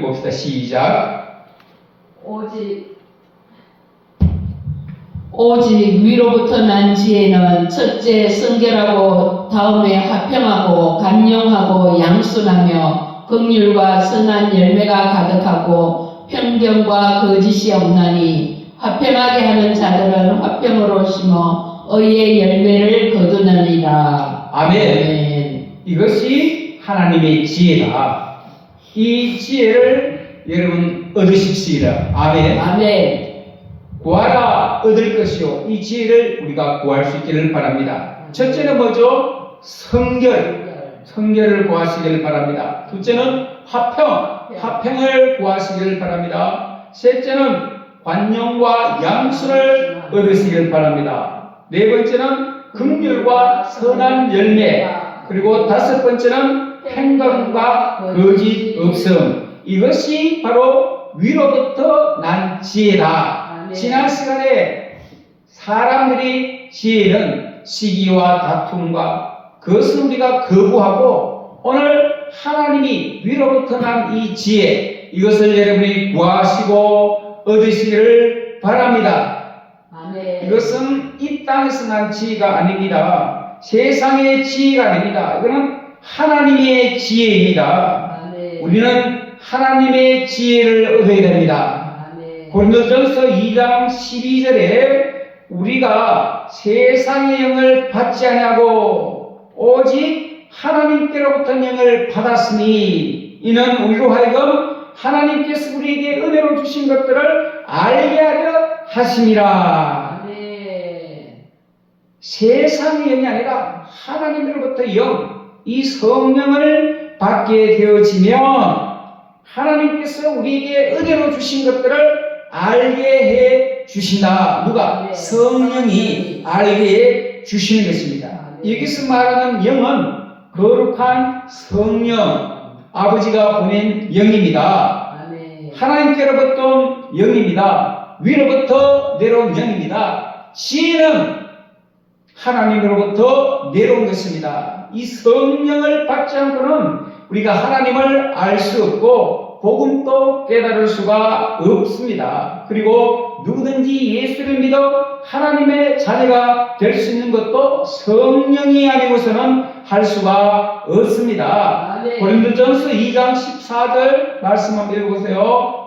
읽어봅시다. 시작. 오직 위로부터 난 지혜는 첫째 성결하고 다음에 화평하고 간용하고 양순하며 긍휼과 선한 열매가 가득하고 편견과 거짓이 없나니 화평하게 하는 자들은 화평으로 심어 의의 열매를 거두느니라. 아멘. 이것이 하나님의 지혜다. 이 지혜를 여러분 얻으십시다. 아멘. 아멘. 구하라 얻을 것이요. 이 지혜를 우리가 구할 수 있기를 바랍니다. 첫째는 뭐죠? 성결을 구하시기를 바랍니다. 둘째는 화평을 구하시기를 바랍니다. 셋째는 관용과 양수를 얻으시기를 바랍니다. 네 번째는 긍휼과 선한 열매, 그리고 다섯 번째는 편견과 거짓 없음. 이것이 바로 위로부터 난 지혜다. 지난 시간에 사람들이 지혜는 시기와 다툼과 그것을 우리가 거부하고 오늘 하나님이 위로부터 난 이 지혜, 이것을 여러분이 구하시고 얻으시기를 바랍니다. 아멘. 이것은 이 땅에서 난 지혜가 아닙니다. 세상의 지혜가 아닙니다. 이거는 하나님의 지혜입니다. 아멘. 우리는 하나님의 지혜를 얻어야 됩니다. 고린도전서 2장 12절에 우리가 세상의 영을 받지 아니하고 오직 하나님께로부터 영을 받았으니 이는 우리로 하여금 하나님께서 우리에게 은혜로 주신 것들을 알게 하려 하심이라. 세상의 영이 아니라 하나님으로부터 영, 이 성령을 받게 되어지면 하나님께서 우리에게 은혜로 주신 것들을 알게 해 주신다. 누가? 성령이 알게 해 주시는 것입니다. 여기서 말하는 영은 거룩한 성령, 아버지가 보낸 영입니다. 하나님께로부터 영입니다. 위로부터 내려온 영입니다. 지혜는 하나님으로부터 내려온 것입니다. 이 성령을 받지 않고는 우리가 하나님을 알 수 없고 복음도 깨달을 수가 없습니다. 그리고 누구든지 예수를 믿어 하나님의 자녀가 될 수 있는 것도 성령이 아니고서는 할 수가 없습니다. 고린도전서 2장 14절 말씀 한번 읽어보세요.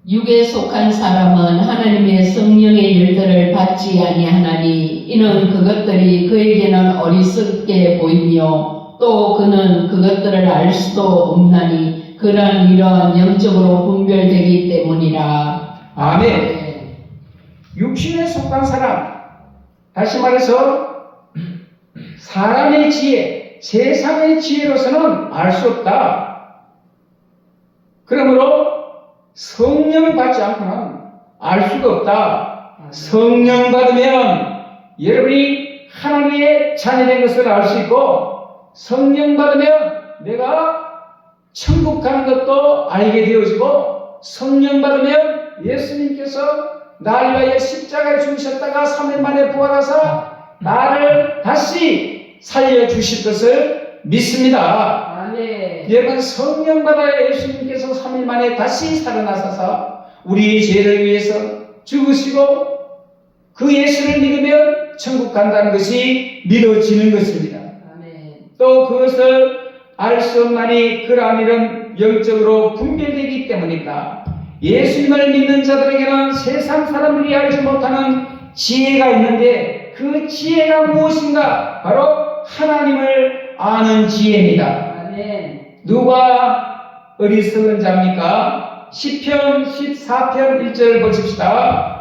육에 속한 사람은 하나님의 성령의 일들을 받지 아니하나니 이는 그것들이 그에게는 어리석게 보이며 또 그는 그것들을 알 수도 없나니 그런 이러한 영적으로 분별되기 때문이라. 아멘. 육신에 속한 사람, 다시 말해서 사람의 지혜, 세상의 지혜로서는 알 수 없다. 그러므로 성령을 받지 않고는 알 수가 없다. 성령 받으면 여러분이 하나님의 자녀된 것을 알 수 있고 성령 받으면 내가 천국 가는 것도 알게 되어지고 성령 받으면 예수님께서 나를 위하여 십자가에 죽으셨다가 3일 만에 부활하사 나를 다시 살려주실 것을 믿습니다. 아멘. 여러분 성령 받아야 예수님께서 3일 만에 다시 살아나셔서 우리의 죄를 위해서 죽으시고 그 예수를 믿으면 천국 간다는 것이 믿어지는 것입니다. 또 그것을 알 수 없나니 그러한 일은 영적으로 분별되기 때문입니다. 예수님을 믿는 자들에게는 세상 사람들이 알지 못하는 지혜가 있는데 그 지혜가 무엇인가? 바로 하나님을 아는 지혜입니다. 누가 어리석은 자입니까? 시편 14편 1절 보십시다.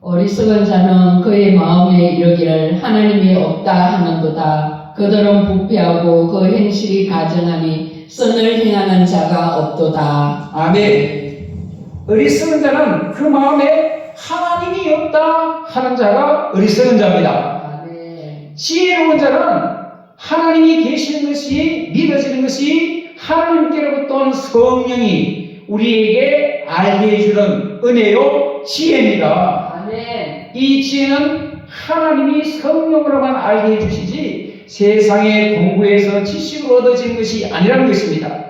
어리석은 자는 그의 마음에 이르기를 하나님이 없다 하는도다. 그들은 부패하고 그 행실이 가증하니 선을 행하는 자가 없도다. 아멘. 어리석은 자는 그 마음에 하나님이 없다 하는 자가 어리석은 자입니다. 아멘. 지혜로운 자는 하나님이 계시는 것이 믿어지는 것이 하나님께로부터 온 성령이 우리에게 알게 해주는 은혜요 지혜입니다. 아멘. 이 지혜는 하나님이 성령으로만 알게 해주시지 세상의 공부에서 지식으로 얻어진 것이 아니라는 것입니다.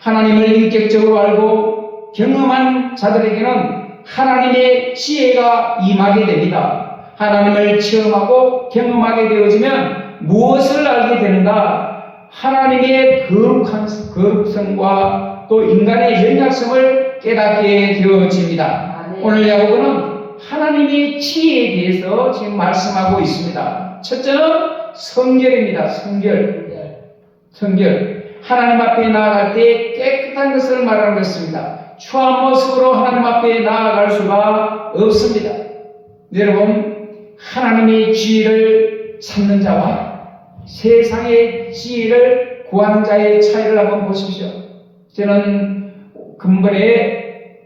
하나님을 인격적으로 알고 경험한 자들에게는 하나님의 지혜가 임하게 됩니다. 하나님을 체험하고 경험하게 되어지면 무엇을 알게 되는가? 하나님의 거룩성과 또 인간의 연약성을 깨닫게 되어집니다. 오늘 야고보는 하나님의 지혜에 대해서 지금 말씀하고 있습니다. 첫째는 성결입니다. 성결. 하나님 앞에 나아갈 때 깨끗한 것을 말하는 것입니다. 추한 모습으로 하나님 앞에 나아갈 수가 없습니다. 여러분, 하나님의 지혜를 찾는 자와 세상의 지혜를 구하는 자의 차이를 한번 보십시오. 저는 근본에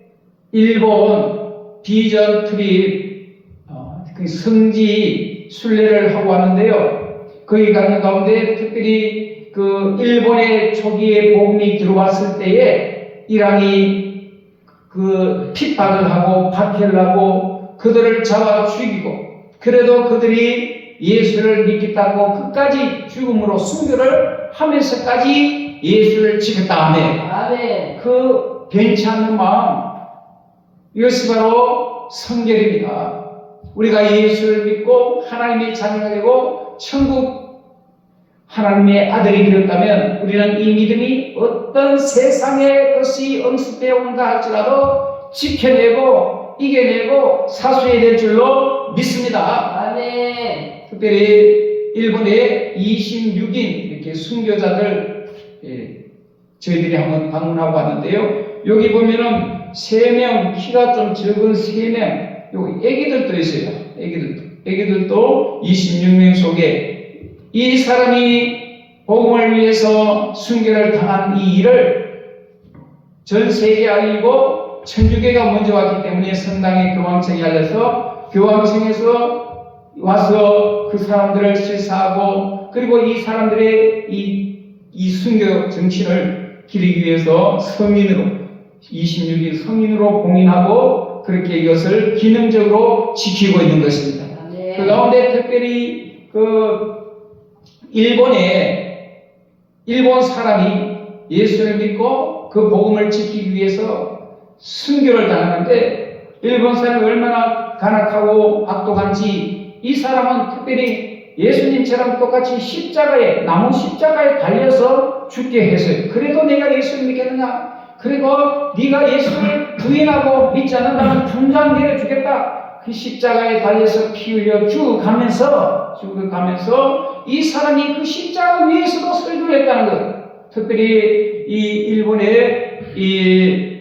일본 비전 트립 성지 순례를 하고 왔는데요. 거기 가는 가운데 특별히 그 일본의 초기에 복음이 들어왔을 때에 이란이 그 핍박을 하고 박해를 하고 그들을 잡아 죽이고 그래도 그들이 예수를 믿겠다고 끝까지 죽음으로 순교를 하면서까지 예수를 지켰다 하네. 그 변치 않는 마음, 이것이 바로 성결입니다. 우리가 예수를 믿고 하나님의 자녀가 되고 천국 하나님의 아들이 되었다면 우리는 이 믿음이 어떤 세상의 것이 엄습되어 온다 할지라도 지켜내고 이겨내고 사수해야 될 줄로 믿습니다. 아멘. 특별히 일본의 26인 이렇게 순교자들 저희들이 한번 방문하고 왔는데요. 여기 보면은 3명, 키가 좀 적은 3명, 여기 애기들도 있어요. 애기들도 26명 속에 이 사람이 복음을 위해서 순교를 당한 이 일을 전 세계에 알리고 천주교가 먼저 왔기 때문에 성당의 교황청이 알려서 교황청에서 와서 그 사람들을 실사하고 그리고 이 사람들의 이 순교 정신을 기리기 위해서 성인으로 26일 성인으로 공인하고 그렇게 이것을 기능적으로 지키고 있는 것입니다. 네. 그 가운데 특별히 일본 사람이 예수를 믿고 그 복음을 지키기 위해서 순교를 당하는데 일본 사람이 얼마나 간악하고 악독한지 이 사람은 특별히 예수님처럼 똑같이 나무 십자가에 달려서 죽게 했어요. 그래도 내가 예수를 믿겠느냐? 그리고 네가 예수를 부인하고 믿지 않는다면 당장 내려주겠다. 그 십자가에 달려서 피 흘려 죽어가면서 이 사람이 그 십자가 위에서도 설교를 했다는 거예요. 특별히 이 일본의 이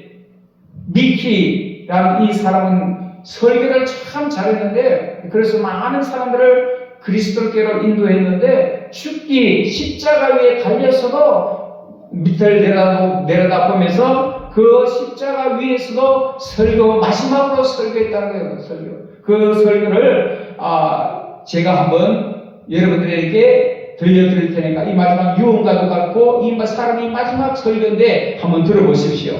미키라는 이 사람은 설교를 참 잘했는데 그래서 많은 사람들을 그리스도께로 인도했는데 죽기 십자가 위에 달려서도 밑을 내려다보면서 그 십자가 위에서도 마지막으로 설교했다는 거예요. 그 설교를 제가 한번 여러분들에게 들려드릴 테니까 이 마지막 유언과도 같고 이 사람이 마지막 설교인데 한번 들어보십시오.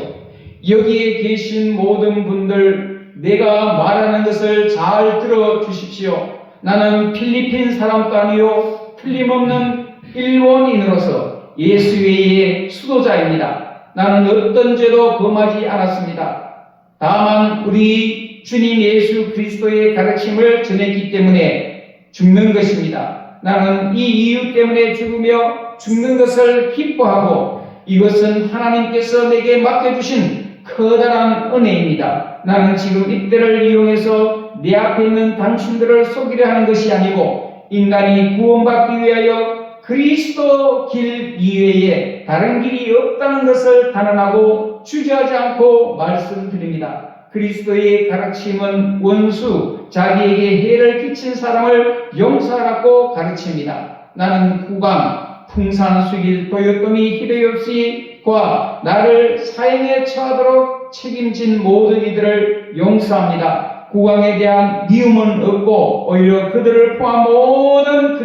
여기에 계신 모든 분들 내가 말하는 것을 잘 들어주십시오. 나는 필리핀 사람도 아니요 틀림없는 일본인으로서 예수 외의 수도자입니다. 나는 어떤 죄도 범하지 않았습니다. 다만 우리 주님 예수 그리스도의 가르침을 전했기 때문에 죽는 것입니다. 나는 이 이유 때문에 죽으며 죽는 것을 기뻐하고 이것은 하나님께서 내게 맡겨주신 커다란 은혜입니다. 나는 지금 이때를 이용해서 내 앞에 있는 당신들을 속이려 하는 것이 아니고 인간이 구원받기 위하여 그리스도 길 이외에 다른 길이 없다는 것을 단언하고 주저하지 않고 말씀드립니다. 그리스도의 가르침은 원수, 자기에게 해를 끼친 사람을 용서하라고 가르칩니다. 나는 국왕, 풍산수길, 도요토미 히데요시과 나를 사형에 처하도록 책임진 모든 이들을 용서합니다. 국왕에 대한 미움은 없고 오히려 그들을 포함 모든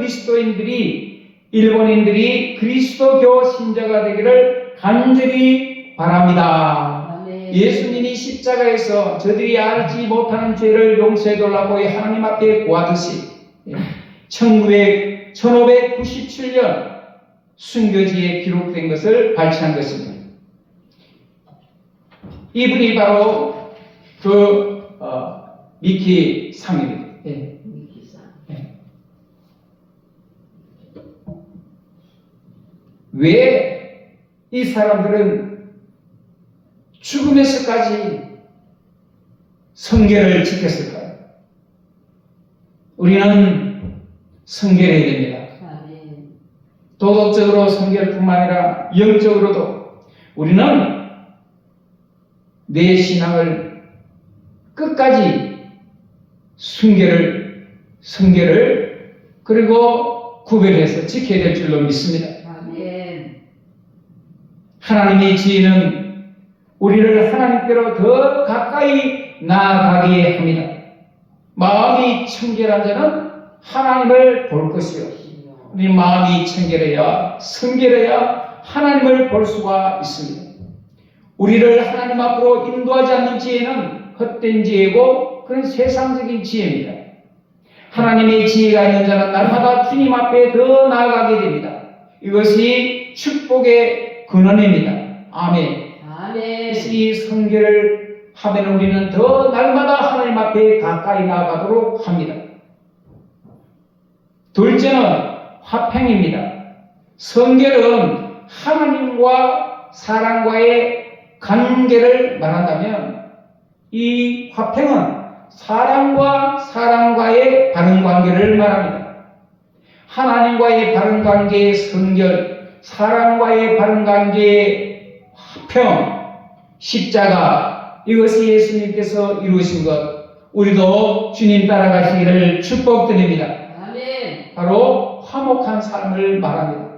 일본인들이 그리스도교 신자가 되기를 간절히 바랍니다. 아멘. 예수님이 십자가에서 저들이 알지 못하는 죄를 용서해 달라고 하나님 앞에 구하듯이 1597년 순교지에 기록된 것을 발췌한 것입니다. 이분이 바로 미키 상입니다. 네, 미키상. 왜 이 사람들은 죽음에서까지 성결을 지켰을까요? 우리는 성결해야 됩니다. 아멘. 도덕적으로 성결뿐만 아니라 영적으로도 우리는 내 신앙을 끝까지 성결을 그리고 구별해서 지켜야 될 줄로 믿습니다. 하나님의 지혜는 우리를 하나님께로 더 가까이 나아가게 합니다. 마음이 청결한 자는 하나님을 볼 것이요. 우리 마음이 청결해야 성결해야 하나님을 볼 수가 있습니다. 우리를 하나님 앞으로 인도하지 않는 지혜는 헛된 지혜고 그런 세상적인 지혜입니다. 하나님의 지혜가 있는 자는 날마다 주님 앞에 더 나아가게 됩니다. 이것이 축복의 근원입니다. 아멘. 아멘. 이 성결을 하면 우리는 더 날마다 하나님 앞에 가까이 나아가도록 합니다. 둘째는 화평입니다. 성결은 하나님과 사람과의 관계를 말한다면 이 화평은 사람과 사람과의 바른 관계를 말합니다. 하나님과의 바른 관계의 성결, 사람과의 바른 관계의 화평, 십자가, 이것이 예수님께서 이루신 것, 우리도 주님 따라가시기를 축복드립니다. 아멘. 바로 화목한 삶을 말합니다.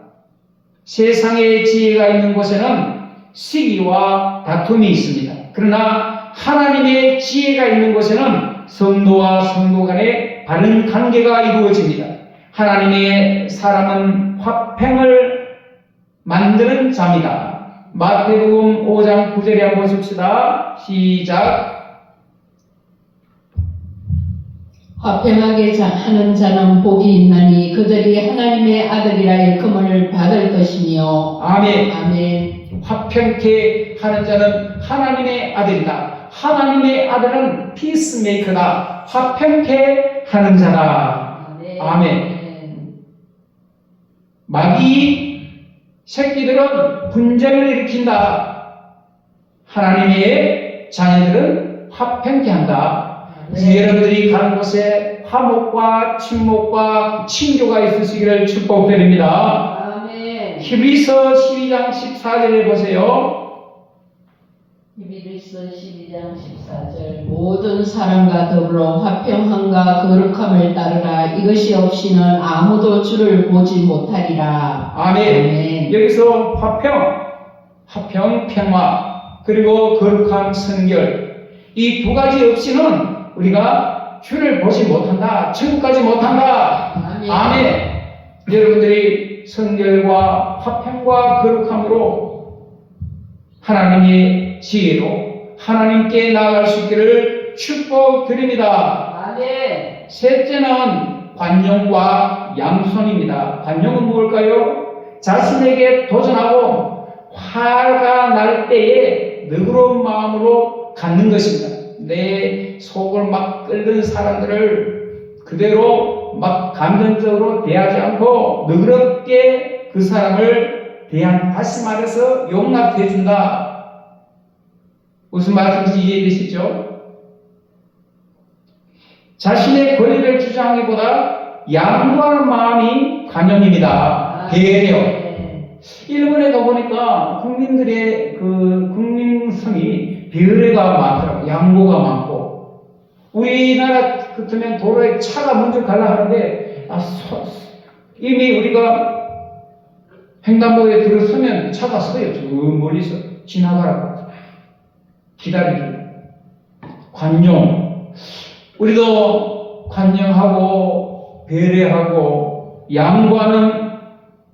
세상에 지혜가 있는 곳에는 시기와 다툼이 있습니다. 그러나 하나님의 지혜가 있는 곳에는 성도와 성도 간의 바른 관계가 이루어집니다. 하나님의 사람은 화평을 만드는 자입니다. 마태복음 5장 9절에 한번 보십시다. 시작. 화평하게 하는 자는 복이 있나니 그들이 하나님의 아들이라 일컬음을 받을 것이며. 아멘. 아멘. 화평케 하는 자는 하나님의 아들이다. 하나님의 아들은 피스메이커다. 화평케 하는 자다. 아멘. 아멘. 마귀 새끼들은 분쟁을 일으킨다. 하나님의 자녀들은 화평케 한다. 여러분들이 가는 곳에 화목과 친목과 친교가 있으시기를 축복드립니다. 아멘. 히브리서 12장 14절에 보세요. 히브리서 12장 14절. 모든 사람과 더불어 화평함과 거룩함을 따르라. 이것이 없이는 아무도 주를 보지 못하리라. 아멘. 아멘. 여기서 화평, 평화, 그리고 거룩함, 성결, 이 두 가지 없이는 우리가 주를 보지 못한다. 천국까지 못한다. 아멘. 아멘. 여러분들이 성결과 화평과 거룩함으로 하나님의 지혜로 하나님께 나아갈 수 있기를 축복드립니다. 아멘. 셋째는 관용과 양손입니다. 관용은 무엇일까요? 자신에게 도전하고 화가 날 때에 너그러운 마음으로 갖는 것입니다. 내 속을 막 끓는 사람들을 그대로 막 감정적으로 대하지 않고 너그럽게 그 사람을 다시 말해서 용납해 준다. 무슨 말씀인지 이해되시죠? 자신의 권리를 주장하기보다 양보하는 마음이 관용입니다. 배려. 일본에 가보니까 국민들의 국민성이 배려가 많더라고요. 양보가 많고. 우리나라 같으면 도로에 차가 먼저 가려 하는데, 이미 우리가 횡단보도에 들어서면 차가 서요. 저 멀리서 지나가라고. 기다려줘요. 관용. 우리도 관용하고, 배려하고, 양보하는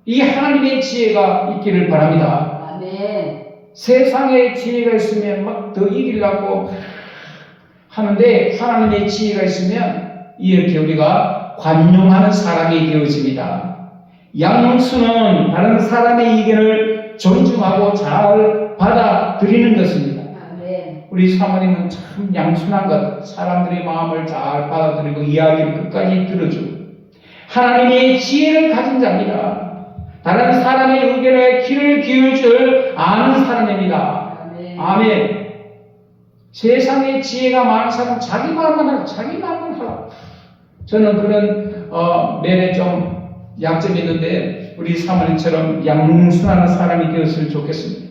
이 하나님의 지혜가 있기를 바랍니다. 아멘. 세상에 지혜가 있으면 막 더 이기려고 하는데 하나님의 지혜가 있으면 이렇게 우리가 관용하는 사람이 되어집니다. 양수는 다른 사람의 의견을 존중하고 잘 받아들이는 것입니다. 아멘. 우리 사모님은 참 양순한 것, 사람들의 마음을 잘 받아들이고 이야기를 끝까지 들어주고 하나님의 지혜를 가진 자입니다. 다른 사람의 의견에 귀를 기울 줄 아는 사람입니다. 아멘. 아멘. 세상에 지혜가 많은 사람은 자기 말만 하고 자기 말만 하고 저는 그런 면에 좀 약점이 있는데 우리 사모님처럼 양순한 사람이 되었으면 좋겠습니다.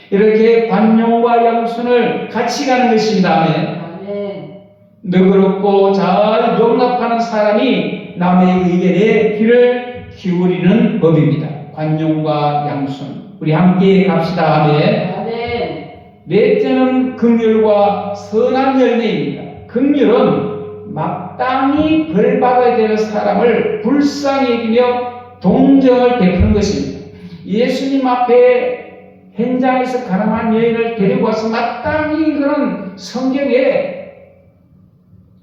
이렇게 관용과 양순을 같이 가는 것입니다. 아멘. 아멘. 너그럽고 잘 용납하는 사람이 남의 의견에 귀를 기울이는 법입니다. 관용과 양순. 우리 함께 갑시다. 아멘. 아멘. 넷째는 긍휼과 선한 열매입니다. 긍휼은 마땅히 벌받아야 되는 사람을 불쌍히 여기며 동정을 베푸는 것입니다. 예수님 앞에 현장에서 가난한 여인을 데리고 와서 마땅히 그런 성경에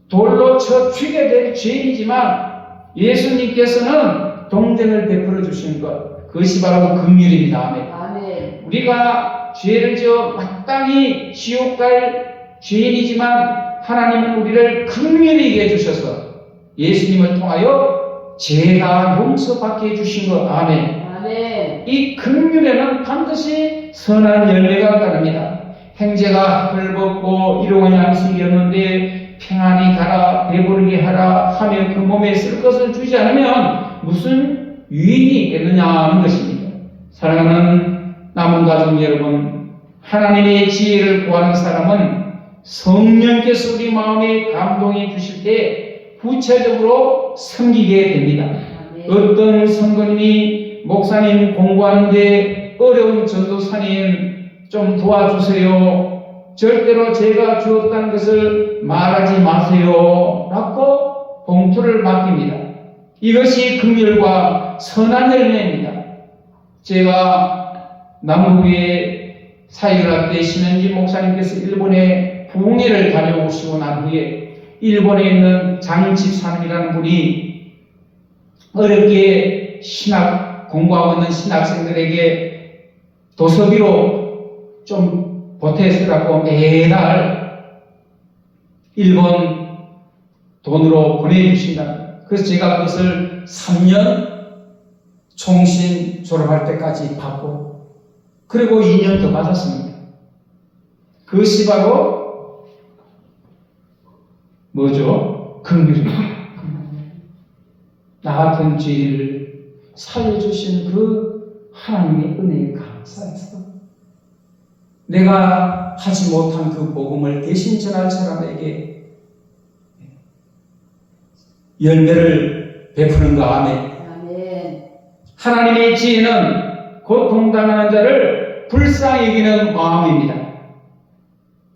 돌로 쳐 죽여야 될 죄인이지만 예수님께서는 동정을 베풀어 주신 것, 그것이 바로 긍휼입니다. 아멘. 아멘. 우리가 죄를 지어 마땅히 지옥 갈 죄인이지만 하나님은 우리를 긍휼히 해주셔서 예수님을 통하여 죄가 용서받게 해주신 것. 아멘. 아멘. 이 긍휼에는 반드시 선한 열매가 따릅니다. 형제가 헐벗고 일용할 양식이 없는데 평안히 가라 배부르게 하라 하며 그 몸에 쓸 것을 주지 않으면 무슨 유익이 있겠느냐 하는 것입니다. 사랑하는 남은 가족 여러분, 하나님의 지혜를 구하는 사람은 성령께서 우리 마음에 감동해 주실 때 구체적으로 섬기게 됩니다. 아멘. 어떤 성도님이 목사님 공부하는데 어려운 전도사님 좀 도와주세요. 절대로 제가 주었다는 것을 말하지 마세요. 라고 봉투를 맡깁니다. 이것이 긍휼과 선한 열매입니다. 제가 남북에 사역을 할 때 신현지 목사님께서 일본에 부흥회를 다녀오시고 난 후에 일본에 있는 장집사님이라는 분이 어렵게 신학 공부하고 있는 신학생들에게 도서비로 좀 보태쓰라고 매달 일본 돈으로 보내주신다. 그래서 제가 그것을 3년 총신 졸업할 때까지 받고 그리고 2년 더 받았습니다. 그것이 바로 뭐죠? 긍휼입니다. 나 같은 죄를 살려주신 그 하나님의 은혜에 감사해서 내가 하지 못한 그 복음을 대신 전할 사람에게 열매를 베푸는 거. 아멘. 아멘. 하나님의 지혜는 고통당하는 자를 불쌍히 여기는 마음입니다.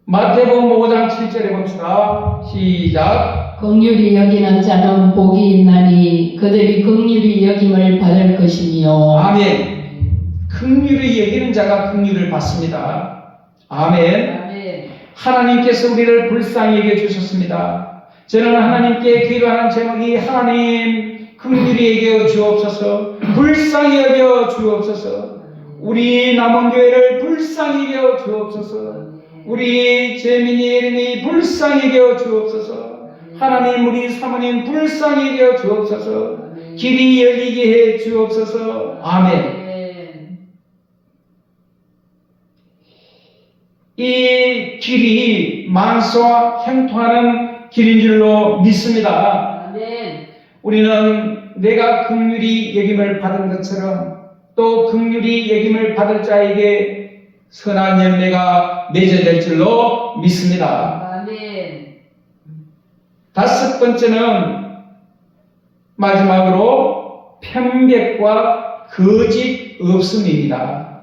마태복음 5장 7절에 봅시다. 시작. 긍휼히 여기는 자는 복이 있나니 그들이 긍휼히 여김을 받을 것이니요. 아멘. 긍휼히 여기는 자가 긍휼을 받습니다. 아멘. 아멘. 하나님께서 우리를 불쌍히 여겨 주셨습니다. 저는 하나님께 기도하는 제목이 하나님 긍휼히 여겨 주옵소서, 불쌍히 여겨 주옵소서, 우리 남원교회를 불쌍히 여겨 주옵소서, 우리 재민이의 이름이 불쌍히 여겨 주옵소서, 하나님 우리 사모님 불쌍히 여겨 주옵소서, 길이 열리게 해 주옵소서. 아멘. 이 길이 만수와 형통하는 길인 줄로 믿습니다. 아멘. 우리는 내가 긍휼히 여김을 받은 것처럼 또 긍휼히 여김을 받을 자에게 선한 열매가 맺어질 줄로 믿습니다. 아멘. 다섯 번째는 마지막으로 편백과 거짓 없음입니다.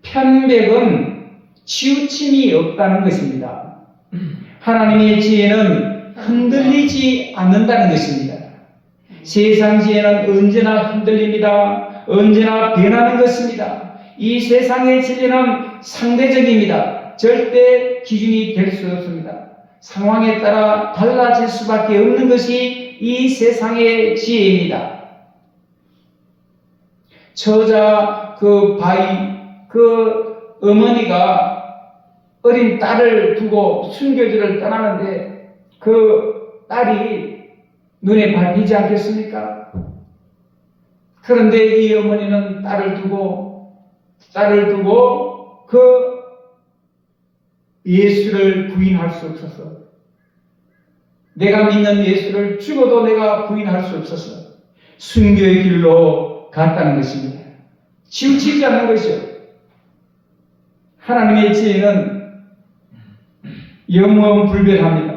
편백은 치우침이 없다는 것입니다. 하나님의 지혜는 흔들리지 않는다는 것입니다. 세상 지혜는 언제나 흔들립니다. 언제나 변하는 것입니다. 이 세상의 진리는 상대적입니다. 절대 기준이 될 수 없습니다. 상황에 따라 달라질 수밖에 없는 것이 이 세상의 지혜입니다. 저자 그 어머니가 어린 딸을 두고 순교지를 떠나는데 그 딸이 눈에 밟히지 않겠습니까? 그런데 이 어머니는 딸을 두고 그 예수를 부인할 수 없어서, 내가 믿는 예수를 죽어도 내가 부인할 수 없어서 순교의 길로 갔다는 것입니다. 치우치지 않는 것이요. 하나님의 지혜는 영원불변합니다.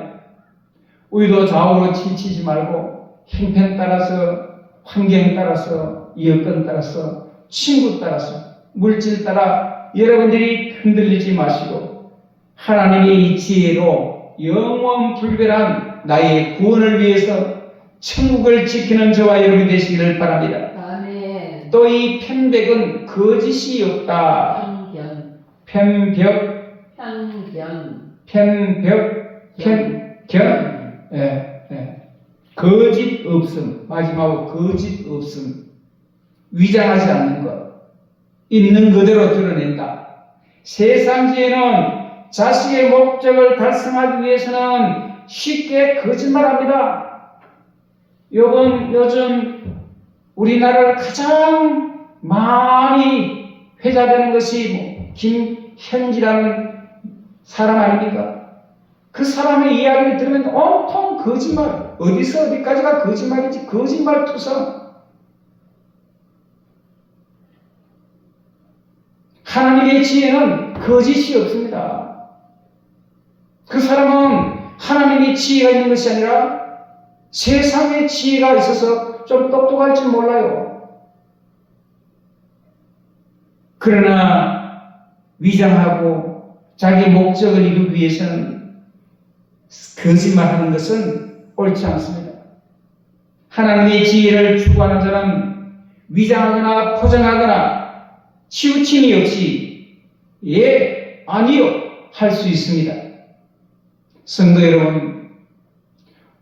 우리도 좌우로 치치지 말고 형편 따라서, 환경 따라서, 여건 따라서, 친구 따라서, 물질 따라 여러분들이 흔들리지 마시고 하나님의 이 지혜로 영원불변한 나의 구원을 위해서 천국을 지키는 저와 여러분이 되시기를 바랍니다. 아멘. 또 이 편백은 거짓이 없다. 편견. 거짓 없음. 마지막으로 거짓 없음. 위장하지 않는 것. 있는 그대로 드러낸다. 세상 지혜는 자식의 목적을 달성하기 위해서는 쉽게 거짓말합니다. 요즘 우리나라를 가장 많이 회자되는 것이 김현지라는 사람 아닙니까? 그 사람의 이야기를 들으면 온통 거짓말, 어디서 어디까지가 거짓말이지, 거짓말투성. 하나님의 지혜는 거짓이 없습니다. 그 사람은 하나님의 지혜가 있는 것이 아니라 세상의 지혜가 있어서 좀 똑똑할지 몰라요. 그러나 위장하고 자기 목적을 이루기 위해서는 거짓말하는 것은 옳지 않습니다. 하나님의 지혜를 추구하는 자는 위장하거나 포장하거나 치우침이 없이 예, 아니요 할 수 있습니다. 성도 여러분,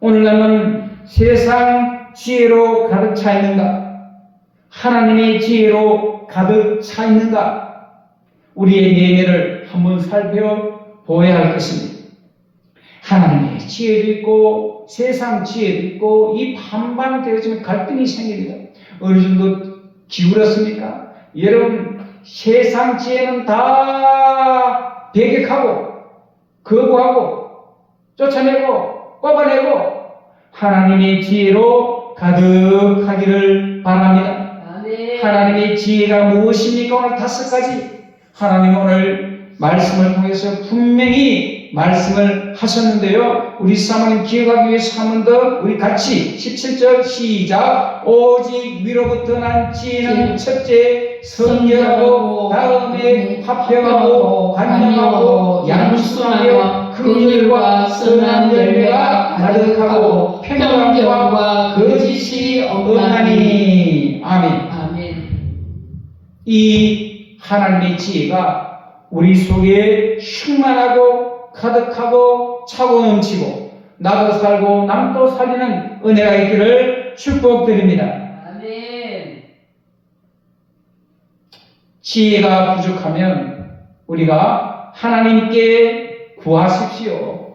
오늘 나는 세상 지혜로 가득 차 있는가? 하나님의 지혜로 가득 차 있는가? 우리의 내면을 한번 살펴보아야 할 것입니다. 하나님의 지혜도 있고 세상 지혜도 있고 이 반반 되어지면 갈등이 생깁니다. 어느 정도 기울었습니까? 여러분, 세상 지혜는 다 배격하고 거부하고 쫓아내고 뽑아내고 하나님의 지혜로 가득하기를 바랍니다. 아멘. 하나님의 지혜가 무엇입니까? 오늘 5가지 하나님 오늘 말씀을 통해서 분명히 말씀을 하셨는데요. 우리 사모님 기억하기 위해서 한 번 더 우리 같이 17절 시작. 오직 위로부터 난 지혜는 첫째 성결하고 다음에 화평하고 관용하고 양순하며 긍휼과 선한 열매가 가득하고 평강과 거짓이 없나니. 아멘. 아멘. 이 하나님의 지혜가 우리 속에 충만하고 가득하고 차고 넘치고 나도 살고 남도 살리는 은혜가 있기를 축복드립니다. 아멘. 지혜가 부족하면 우리가 하나님께 구하십시오.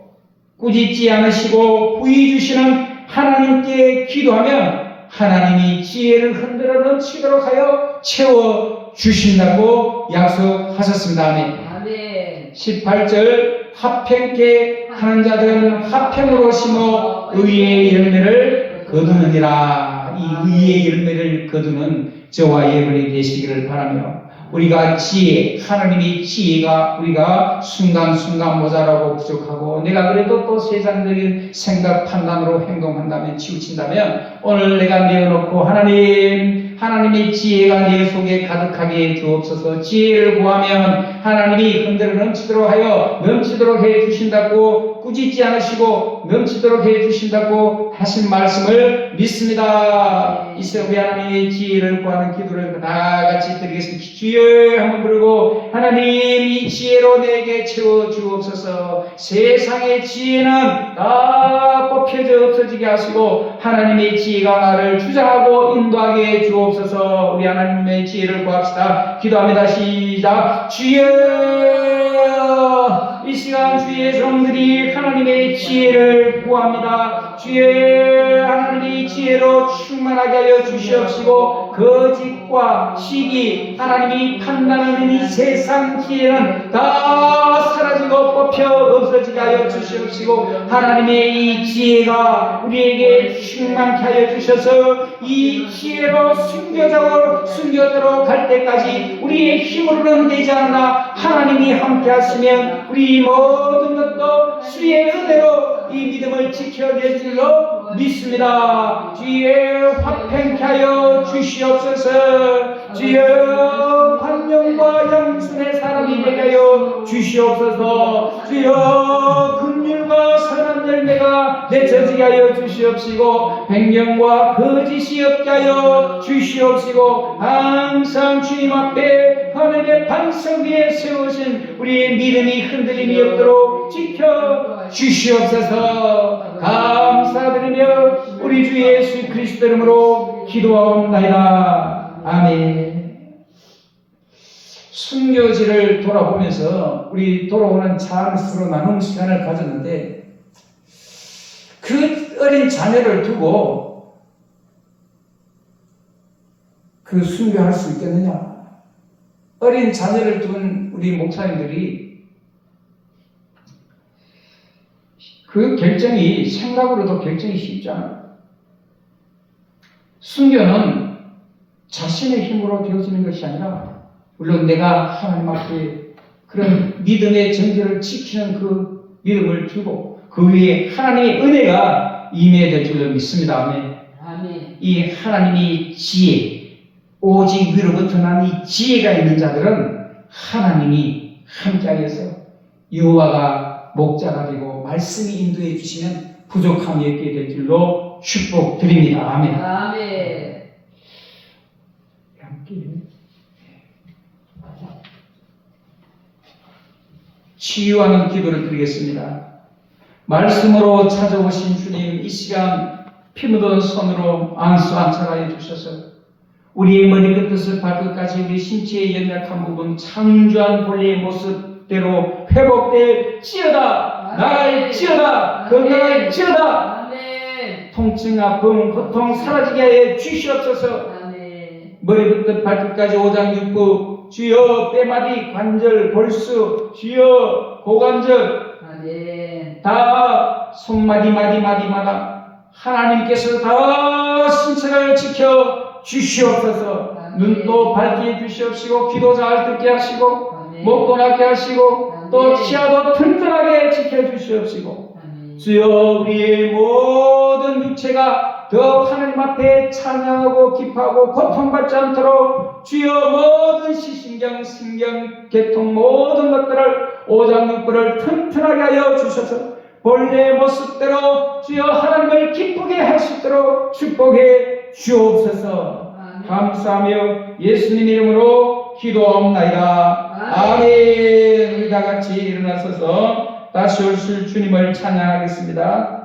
꾸짖지 않으시고 부의 주시는 하나님께 기도하면 하나님이 지혜를 흔들어 넘치도록 하여 채워 주신다고 약속하셨습니다. 아멘. 아멘. 18절 화평케 하는 자들은 화평으로 심어 의의 열매를 거두느니라. 이 의의 열매를 거두는 저와 여러분이 되시기를 바라며 우리가 지혜, 하나님의 지혜가 우리가 순간순간 모자라고 부족하고 내가 그래도 또 세상적인 생각, 판단으로 행동한다면 치우친다면 오늘 내가 내어놓고 하나님의 지혜가 내 속에 가득하게 주옵소서. 지혜를 구하면 하나님이 흔들어 넘치도록 하여 넘치도록 해 주신다고 꾸짖지 않으시고 넘치도록 해주신다고 하신 말씀을 믿습니다. 이제 우리 하나님의 지혜를 구하는 기도를 다 같이 드리겠습니다. 주여 한번 부르고 하나님 이 지혜로 내게 채워주옵소서. 세상의 지혜는 다 뽑혀져 없어지게 하시고 하나님의 지혜가 나를 주장하고 인도하게 주옵소서. 우리 하나님의 지혜를 구합시다. 기도합니다. 시작. 주여 이 시간 주의 종들이 하나님의 지혜를 구합니다. 주의 하나님의 지혜로 충만하게 하여 주시옵시고 거짓과 시기 하나님이 판단하는 이 세상 지혜는 다 사라지고 뽑혀 없어지게 하여 주시옵시고 하나님의 이 지혜가 우리에게 충만케 하여 주셔서 이 지혜로 숨겨도록 할 때까지 우리의 힘으로는 되지 않나 하나님이 함께 하시면 우리 모든 것도 주의 은혜로 이 믿음을 지켜낼 줄로 믿습니다. 주의 화평케 하여 주시옵소서. 주여 관용과 양순의 사람이 되게 하여 주시옵소서. 주여 긍휼과 선한 열매가 맺혀지게 하여 주시옵시고 백령과 거짓이 없게 하여 주시옵시고 항상 주님 앞에 하나님의 반석 위에 세우신 우리의 믿음이 흔들림이 없도록 지켜 주시옵소서. 감사드리며 우리 주 예수 그리스도 이름으로 기도하옵나이다. 아멘. 순교지를 돌아보면서 우리 돌아오는 찬스로 나눔 시간을 가졌는데 그 어린 자녀를 두고 그 순교할 수 있겠느냐? 어린 자녀를 둔 우리 목사님들이 그 결정이 생각으로도 결정이 쉽지 않아요. 순교는 자신의 힘으로 되어지는 것이 아니라 물론 내가 하나님 앞에 그런 믿음의 정결을 지키는 그 믿음을 주고 그 위에 하나님의 은혜가 임해야 될 줄로 믿습니다. 아멘. 아멘. 이 하나님의 지혜, 오직 위로부터 난 이 지혜가 있는 자들은 하나님이 함께하여서 여호와가 목자가 되고 말씀이 인도해 주시면 부족함이 없게 될 줄로 축복드립니다. 아멘. 아멘. 치유하는 기도를 드리겠습니다. 말씀으로 찾아오신 주님, 이 시간 피 묻은 손으로 안수 안착하여 주셔서 우리의 머리끝에서 발끝까지 우리 신체의 연약한 부분 창조한 본래의 모습대로 회복될지어다. 나갈지어다. 건강할지어다. 통증, 아픔, 고통 사라지게 하여 주시옵소서. 머리부터 발끝까지 오장육부, 주여 뼈마디, 관절, 골수, 주여 고관절, 다 손마디마디마디마다 하나님께서 다 신체를 지켜 주시옵소서. 눈도 밝게 주시옵시고 귀도 잘 듣게 하시고 목도 낫게 하시고 또 치아도 튼튼하게 지켜 주시옵시고 주여 우리의 모든 육체가 더 하나님 앞에 찬양하고 기뻐하고 고통받지 않도록 주여 모든 시신경, 신경, 계통 모든 것들을 오장육부를 튼튼하게 하여 주셔서 본래의 모습대로 주여 하나님을 기쁘게 할 수 있도록 축복해 주옵소서. 감사하며 예수님 이름으로 기도하옵나이다. 아멘. 우리 다 같이 일어나서서 다시 오실 주님을 찬양하겠습니다.